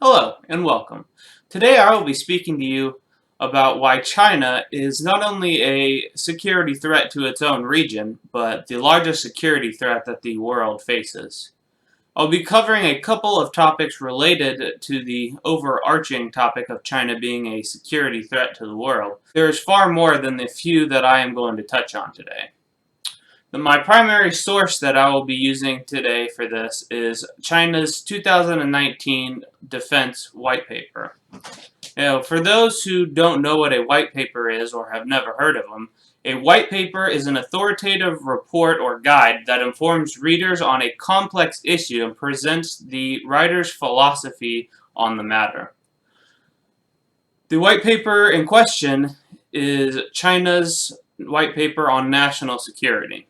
Hello and welcome. Today I will be speaking to you about why China is not only a security threat to its own region, but the largest security threat that the world faces. I'll be covering a couple of topics related to the overarching topic of China being a security threat to the world. There is far more than the few that I am going to touch on today. My primary source that I will be using today for this is China's 2019 Defense White Paper. For those who don't know what a white paper is or have never heard of them, a white paper is an authoritative report or guide that informs readers on a complex issue and presents the writer's philosophy on the matter. The white paper in question is China's white paper on national security.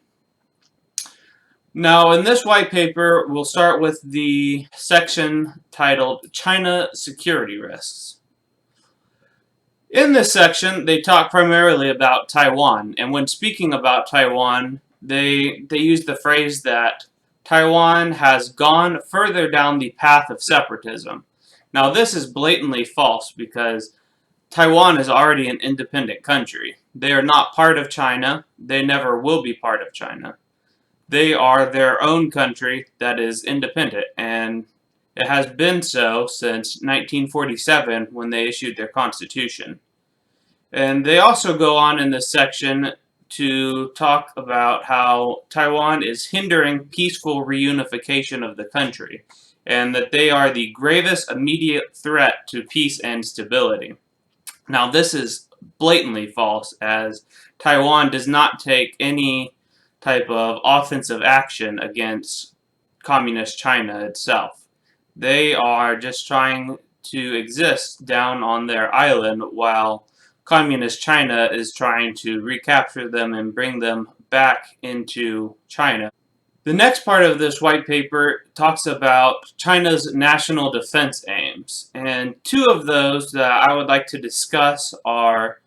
Now, in this white paper, we'll start with the section titled China Security Risks. In this section, they talk primarily about Taiwan, and when speaking about Taiwan, they use the phrase that Taiwan has gone further down the path of separatism. Now, this is blatantly false because Taiwan is already an independent country. They are not part of China. They never will be part of China. They are their own country that is independent, and it has been so since 1947 when they issued their constitution. And they also go on in this section to talk about how Taiwan is hindering peaceful reunification of the country, and that they are the gravest immediate threat to peace and stability. Now, this is blatantly false, as Taiwan does not take any type of offensive action against communist China itself. They are just trying to exist down on their island while communist China is trying to recapture them and bring them back into China. The next part of this white paper talks about China's national defense aims, and two of those that I would like to discuss are: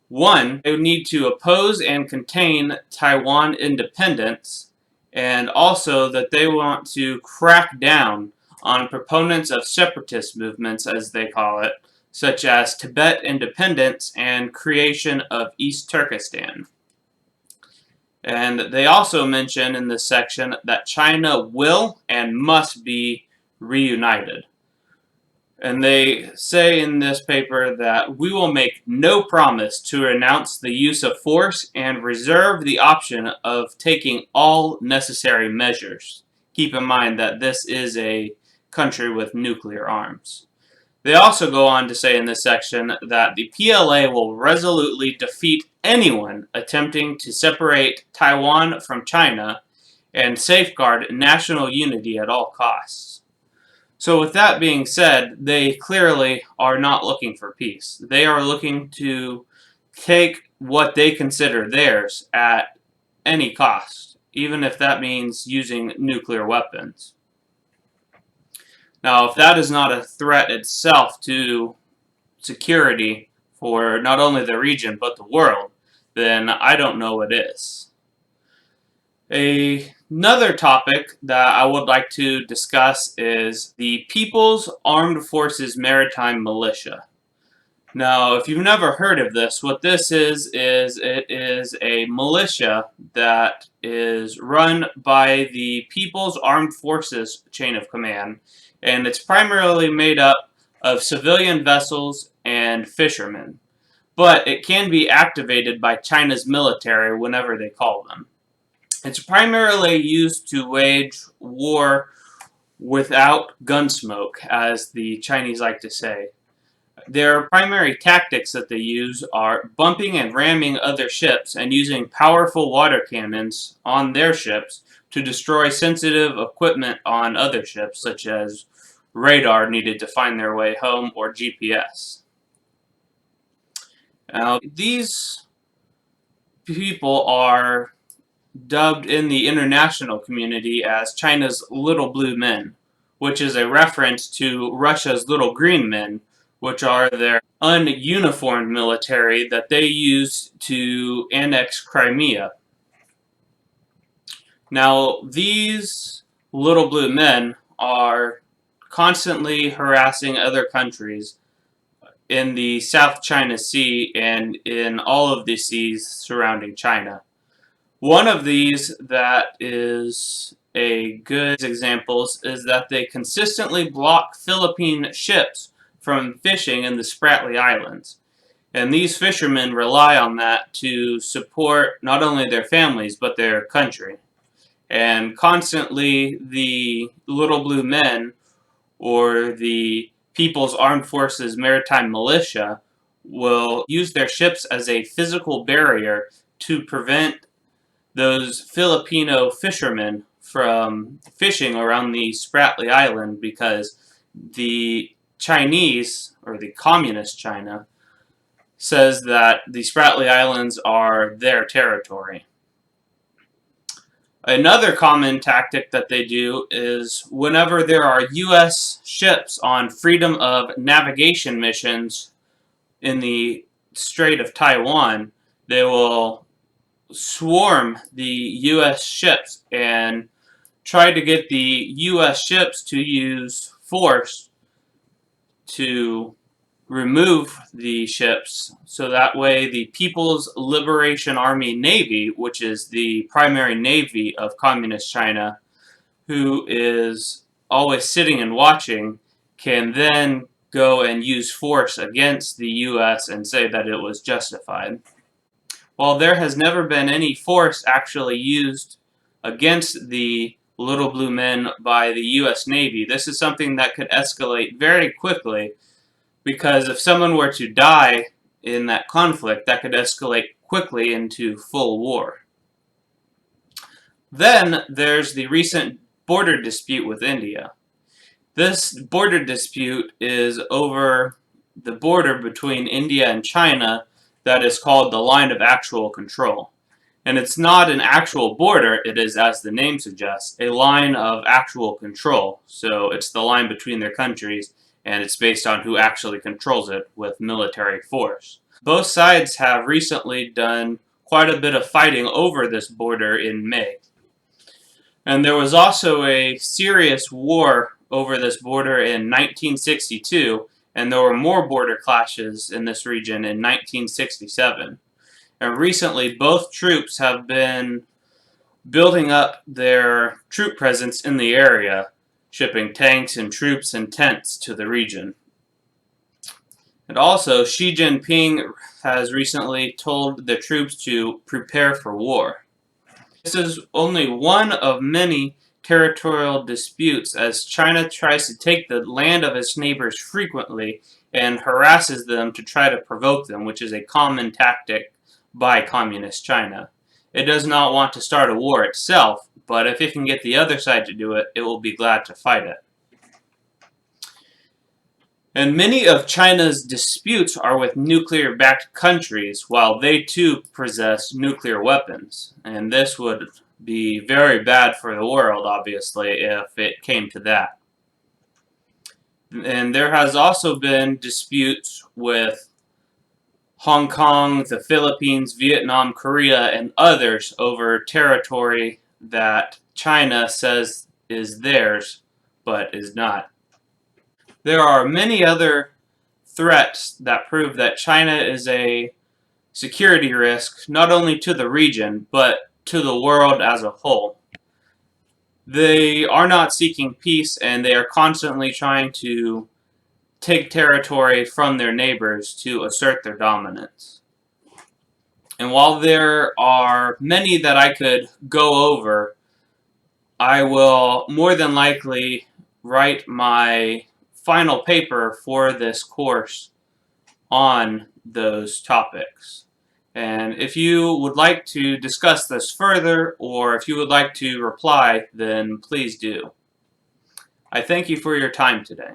one, they would need to oppose and contain Taiwan independence, and also that they want to crack down on proponents of separatist movements, as they call it, such as Tibet independence and creation of East Turkestan. And they also mention in this section that China will and must be reunited. And they say in this paper that we will make no promise to renounce the use of force and reserve the option of taking all necessary measures. Keep in mind that this is a country with nuclear arms. They also go on to say in this section that the PLA will resolutely defeat anyone attempting to separate Taiwan from China and safeguard national unity at all costs. So with that being said, they clearly are not looking for peace. They are looking to take what they consider theirs at any cost, even if that means using nuclear weapons. Now, if that is not a threat itself to security for not only the region but the world, then I don't know what is. Another topic that I would like to discuss is the People's Armed Forces Maritime Militia. Now, if you've never heard of this, what this is it is a militia that is run by the People's Armed Forces chain of command, and it's primarily made up of civilian vessels and fishermen. But it can be activated by China's military whenever they call them. It's primarily used to wage war without gun smoke, as the Chinese like to say. Their primary tactics that they use are bumping and ramming other ships and using powerful water cannons on their ships to destroy sensitive equipment on other ships, such as radar needed to find their way home or GPS. Now, these people are dubbed in the international community as China's Little Blue Men, which is a reference to Russia's Little Green Men, which are their ununiformed military that they used to annex Crimea. Now, these Little Blue Men are constantly harassing other countries in the South China Sea and in all of the seas surrounding China. One of these that is a good example is that they consistently block Philippine ships from fishing in the Spratly Islands. And these fishermen rely on that to support not only their families but their country. And constantly the Little Blue Men, or the People's Armed Forces Maritime Militia, will use their ships as a physical barrier to prevent those Filipino fishermen from fishing around the Spratly Island, because the Chinese, or the Communist China, says that the Spratly Islands are their territory. Another common tactic that they do is whenever there are U.S. ships on freedom of navigation missions in the Strait of Taiwan, they will swarm the U.S. ships and try to get the U.S. ships to use force to remove the ships, so that way the People's Liberation Army Navy, which is the primary navy of Communist China, who is always sitting and watching, can then go and use force against the U.S. and say that it was justified. While there has never been any force actually used against the Little Blue Men by the U.S. Navy, this is something that could escalate very quickly, because if someone were to die in that conflict, that could escalate quickly into full war. Then there's the recent border dispute with India. This border dispute is over the border between India and China that is called the Line of Actual Control. And it's not an actual border, it is, as the name suggests, a line of actual control. So it's the line between their countries, and it's based on who actually controls it with military force. Both sides have recently done quite a bit of fighting over this border in May. And there was also a serious war over this border in 1962, and there were more border clashes in this region in 1967. And recently, both troops have been building up their troop presence in the area, shipping tanks and troops and tents to the region. And also, Xi Jinping has recently told the troops to prepare for war. This is only one of many territorial disputes, as China tries to take the land of its neighbors frequently and harasses them to try to provoke them, which is a common tactic by Communist China. It does not want to start a war itself, but if it can get the other side to do it, it will be glad to fight it. And many of China's disputes are with nuclear-backed countries, while they too possess nuclear weapons. And this would be very bad for the world, obviously, if it came to that. And there has also been disputes with Hong Kong, the Philippines, Vietnam, Korea, and others over territory that China says is theirs, but is not. There are many other threats that prove that China is a security risk, not only to the region, but to the world as a whole. They are not seeking peace, and they are constantly trying to take territory from their neighbors to assert their dominance. And while there are many that I could go over, I will more than likely write my final paper for this course on those topics. And if you would like to discuss this further, or if you would like to reply, then please do. I thank you for your time today.